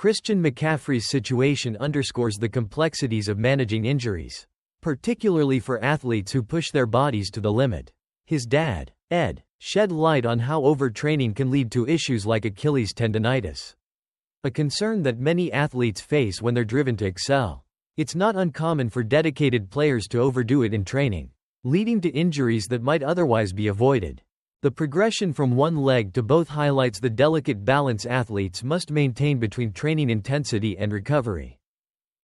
Christian McCaffrey's situation underscores the complexities of managing injuries, particularly for athletes who push their bodies to the limit. His dad, Ed, shed light on how overtraining can lead to issues like Achilles tendonitis, a concern that many athletes face when they're driven to excel. It's not uncommon for dedicated players to overdo it in training, leading to injuries that might otherwise be avoided. The progression from one leg to both highlights the delicate balance athletes must maintain between training intensity and recovery.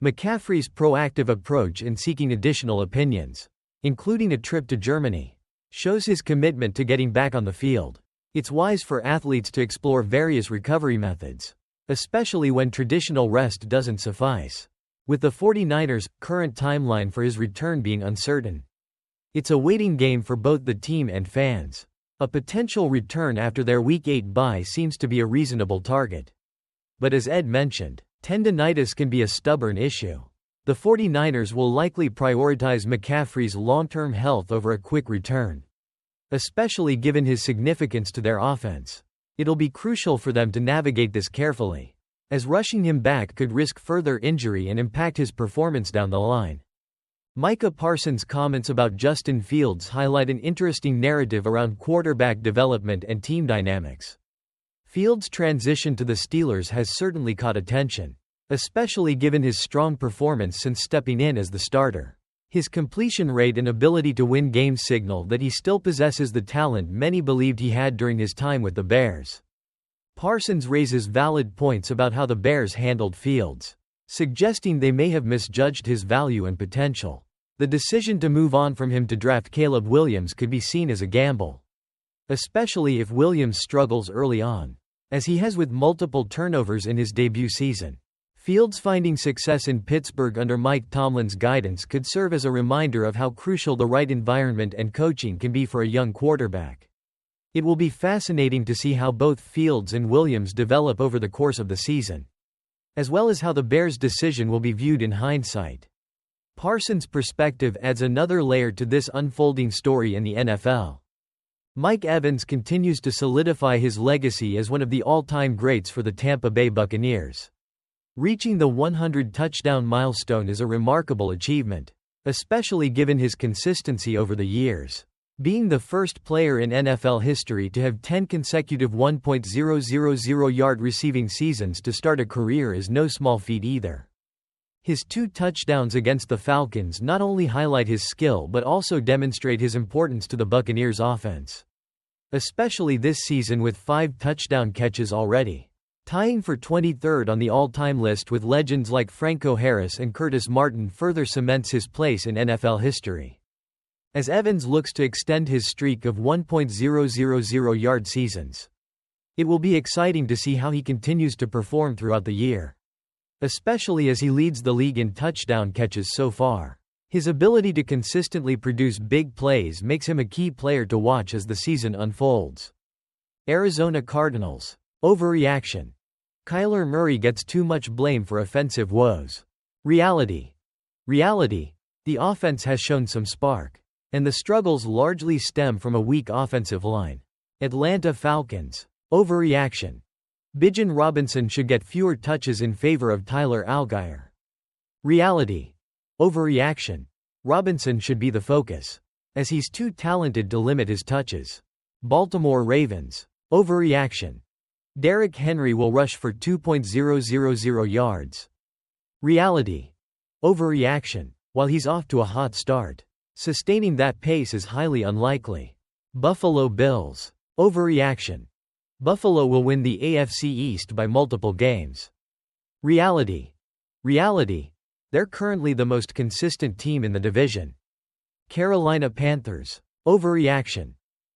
McCaffrey's proactive approach in seeking additional opinions, including a trip to Germany, shows his commitment to getting back on the field. It's wise for athletes to explore various recovery methods, especially when traditional rest doesn't suffice. With the 49ers' current timeline for his return being uncertain, it's a waiting game for both the team and fans. A potential return after their Week 8 bye seems to be a reasonable target. But as Ed mentioned, tendonitis can be a stubborn issue. The 49ers will likely prioritize McCaffrey's long-term health over a quick return, especially given his significance to their offense. It'll be crucial for them to navigate this carefully, as rushing him back could risk further injury and impact his performance down the line. Micah Parsons' comments about Justin Fields highlight an interesting narrative around quarterback development and team dynamics. Fields' transition to the Steelers has certainly caught attention, especially given his strong performance since stepping in as the starter. His completion rate and ability to win games signal that he still possesses the talent many believed he had during his time with the Bears. Parsons raises valid points about how the Bears handled Fields, suggesting they may have misjudged his value and potential. The decision to move on from him to draft Caleb Williams could be seen as a gamble, especially if Williams struggles early on, as he has with multiple turnovers in his debut season. Fields finding success in Pittsburgh under Mike Tomlin's guidance could serve as a reminder of how crucial the right environment and coaching can be for a young quarterback. It will be fascinating to see how both Fields and Williams develop over the course of the season, as well as how the Bears' decision will be viewed in hindsight. Parsons' perspective adds another layer to this unfolding story in the NFL. Mike Evans continues to solidify his legacy as one of the all-time greats for the Tampa Bay Buccaneers. Reaching the 100-touchdown milestone is a remarkable achievement, especially given his consistency over the years. Being the first player in NFL history to have 10 consecutive 1.000-yard receiving seasons to start a career is no small feat either. His 2 touchdowns against the Falcons not only highlight his skill but also demonstrate his importance to the Buccaneers' offense, especially this season with 5 touchdown catches already. Tying for 23rd on the all-time list with legends like Franco Harris and Curtis Martin further cements his place in NFL history. As Evans looks to extend his streak of 1.000-yard seasons, it will be exciting to see how he continues to perform throughout the year, especially as he leads the league in touchdown catches so far. His ability to consistently produce big plays makes him a key player to watch as the season unfolds. Arizona Cardinals. Overreaction. Kyler Murray gets too much blame for offensive woes. Reality. The offense has shown some spark, and the struggles largely stem from a weak offensive line. Atlanta Falcons. Overreaction. Bijan Robinson should get fewer touches in favor of Tyler Allgeier. Reality. Overreaction. Robinson should be the focus, as he's too talented to limit his touches. Baltimore Ravens. Overreaction. Derrick Henry will rush for 2.000 yards. Reality. Overreaction. While he's off to a hot start, sustaining that pace is highly unlikely. Buffalo Bills. Overreaction. Buffalo will win the AFC East by multiple games. Reality. They're currently the most consistent team in the division. Carolina Panthers. Overreaction.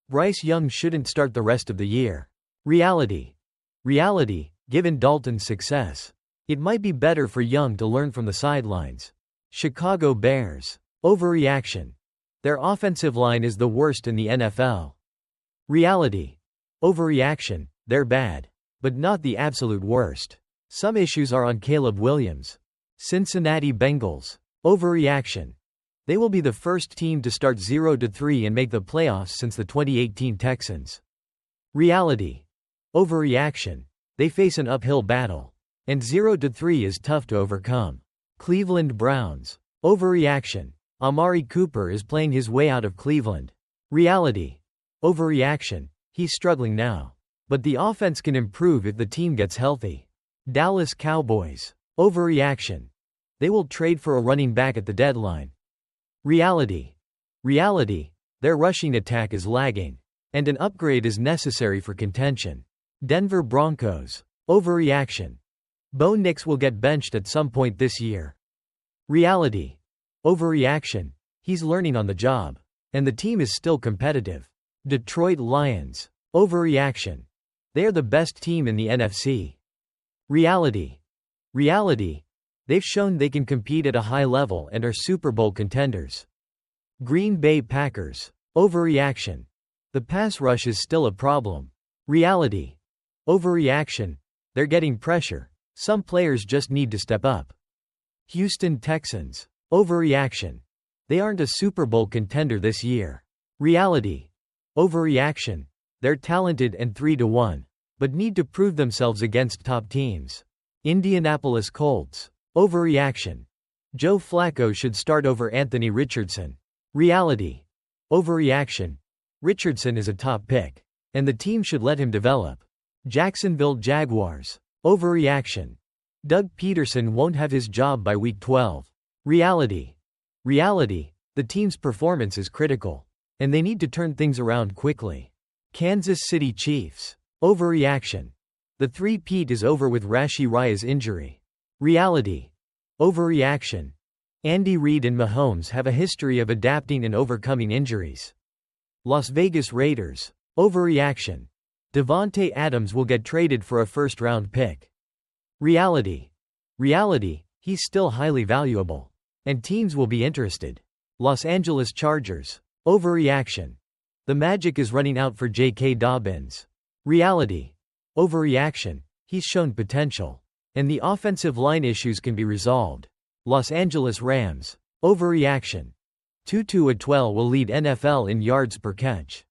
Bryce Young shouldn't start the rest of the year. Reality. Given Dalton's success, it might be better for Young to learn from the sidelines. Chicago Bears. Overreaction. Their offensive line is the worst in the NFL. Reality. Overreaction. They're bad, but not the absolute worst. Some issues are on Caleb Williams. Cincinnati Bengals. Overreaction. They will be the first team to start 0-3 and make the playoffs since the 2018 Texans. Reality. Overreaction. They face an uphill battle, and 0-3 is tough to overcome. Cleveland Browns. Overreaction. Amari Cooper is playing his way out of Cleveland. Reality. Overreaction. He's struggling now. But the offense can improve if the team gets healthy. Dallas Cowboys. Overreaction. They will trade for a running back at the deadline. Reality. Reality. Their rushing attack is lagging. And an upgrade is necessary for contention. Denver Broncos. Overreaction. Bo Nix will get benched at some point this year. Reality. Overreaction. He's learning on the job. And the team is still competitive. Detroit Lions. Overreaction. They are the best team in the NFC. Reality. Reality. They've shown they can compete at a high level and are Super Bowl contenders. Green Bay Packers. Overreaction. The pass rush is still a problem. Reality. Overreaction. They're getting pressure. Some players just need to step up. Houston Texans. Overreaction. They aren't a Super Bowl contender this year. Reality. Overreaction. They're talented and 3-1, but need to prove themselves against top teams. Indianapolis Colts. Overreaction. Joe Flacco should start over Anthony Richardson. Reality. Overreaction. Richardson is a top pick, and the team should let him develop. Jacksonville Jaguars. Overreaction. Doug Peterson won't have his job by week 12. Reality. Reality. The team's performance is critical, and they need to turn things around quickly. Kansas City Chiefs. Overreaction. The three-peat is over with Rashee Rice's injury. Reality. Overreaction. Andy Reid and Mahomes have a history of adapting and overcoming injuries. Las Vegas Raiders. Overreaction. Davante Adams will get traded for a first-round pick. Reality. Reality. He's still highly valuable, and teams will be interested. Los Angeles Chargers. Overreaction. The magic is running out for J.K. Dobbins. Reality. Overreaction. He's shown potential, and the offensive line issues can be resolved. Los Angeles Rams. Overreaction. Tutu Atwell will lead NFL in yards per catch.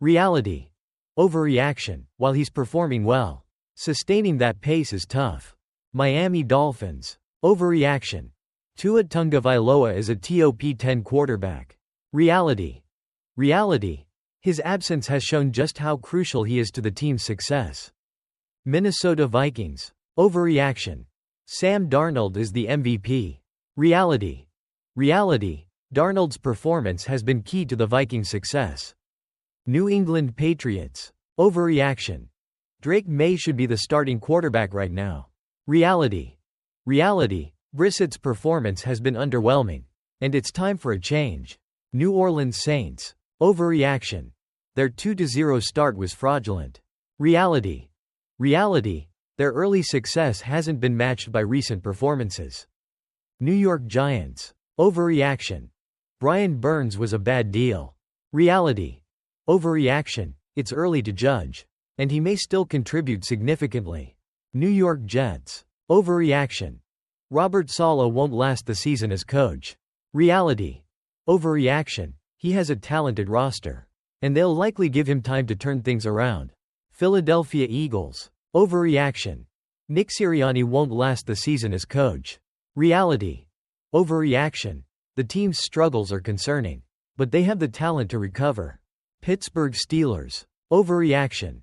Reality. Overreaction. While he's performing well, sustaining that pace is tough. Miami Dolphins. Overreaction. Tua Tagovailoa is a top 10 quarterback. Reality. Reality. His absence has shown just how crucial he is to the team's success. Minnesota Vikings. Overreaction. Sam Darnold is the MVP. Reality. Reality. Darnold's performance has been key to the Vikings' success. New England Patriots. Overreaction. Drake May should be the starting quarterback right now. Reality. Reality. Brissett's performance has been underwhelming, and it's time for a change. New Orleans Saints. Overreaction. Their 2-0 start was fraudulent. Reality. Reality. Their early success hasn't been matched by recent performances. New York Giants. Overreaction. Brian Burns was a bad deal. Reality. Overreaction. It's early to judge, and he may still contribute significantly. New York Jets. Overreaction. Robert Saleh won't last the season as coach. Reality. Overreaction. He has a talented roster, and they'll likely give him time to turn things around. Philadelphia Eagles. Overreaction. Nick Sirianni won't last the season as coach. Reality. Overreaction. The team's struggles are concerning, but they have the talent to recover. Pittsburgh Steelers. Overreaction.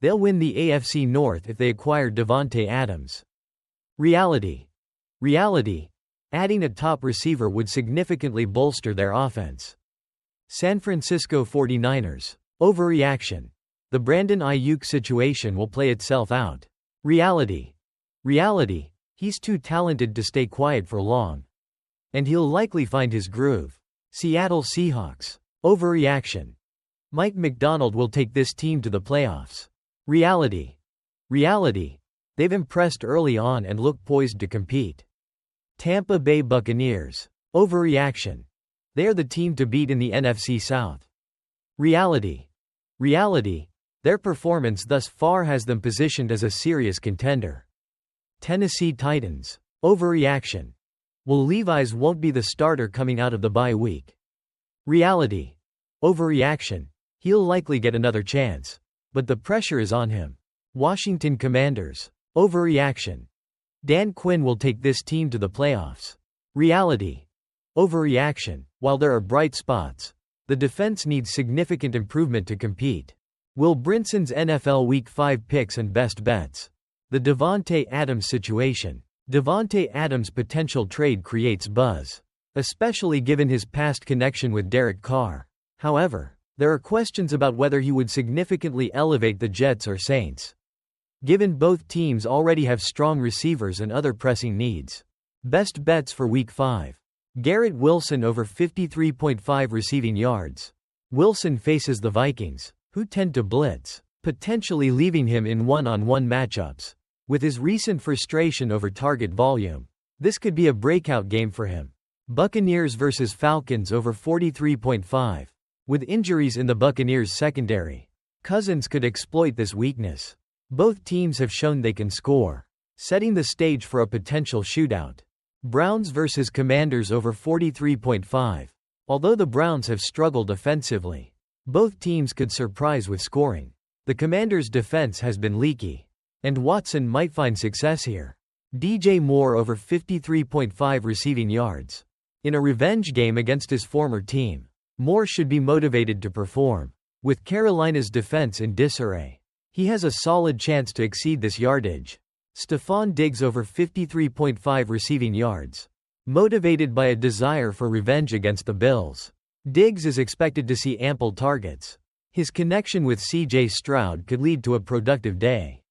They'll win the AFC North if they acquire Davante Adams. Reality. Reality. Adding a top receiver would significantly bolster their offense. San Francisco 49ers. Overreaction. The Brandon Ayuk situation will play itself out. Reality. Reality. He's too talented to stay quiet for long, and he'll likely find his groove. Seattle Seahawks. Overreaction. Mike McDonald will take this team to the playoffs. Reality. Reality. They've impressed early on and look poised to compete. Tampa Bay Buccaneers. Overreaction. They are the team to beat in the NFC South. Reality. Reality. Their performance thus far has them positioned as a serious contender. Tennessee Titans. Overreaction. Will Levis won't be the starter coming out of the bye week. Reality. Overreaction. He'll likely get another chance, but the pressure is on him. Washington Commanders. Overreaction. Dan Quinn will take this team to the playoffs. Reality. Overreaction. While there are bright spots, the defense needs significant improvement to compete. Will Brinson's NFL Week 5 picks and best bets. The Davante Adams situation. Davante Adams' potential trade creates buzz, especially given his past connection with Derek Carr. However, there are questions about whether he would significantly elevate the Jets or Saints, given both teams already have strong receivers and other pressing needs. Best bets for Week 5. Garrett Wilson over 53.5 receiving yards. Wilson faces the Vikings, who tend to blitz, potentially leaving him in one-on-one matchups. With his recent frustration over target volume, this could be a breakout game for him. Buccaneers vs. Falcons over 43.5. With injuries in the Buccaneers secondary, Cousins could exploit this weakness. Both teams have shown they can score, setting the stage for a potential shootout. Browns vs. Commanders over 43.5. Although the Browns have struggled offensively, both teams could surprise with scoring. The Commanders' defense has been leaky, and Watson might find success here. DJ Moore over 53.5 receiving yards. In a revenge game against his former team, Moore should be motivated to perform. With Carolina's defense in disarray, he has a solid chance to exceed this yardage. Stephon Diggs over 53.5 receiving yards. Motivated by a desire for revenge against the Bills, Diggs is expected to see ample targets. His connection with C.J. Stroud could lead to a productive day.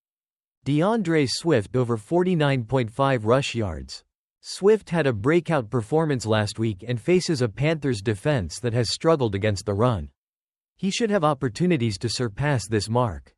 DeAndre Swift over 49.5 rush yards. Swift had a breakout performance last week and faces a Panthers defense that has struggled against the run. He should have opportunities to surpass this mark.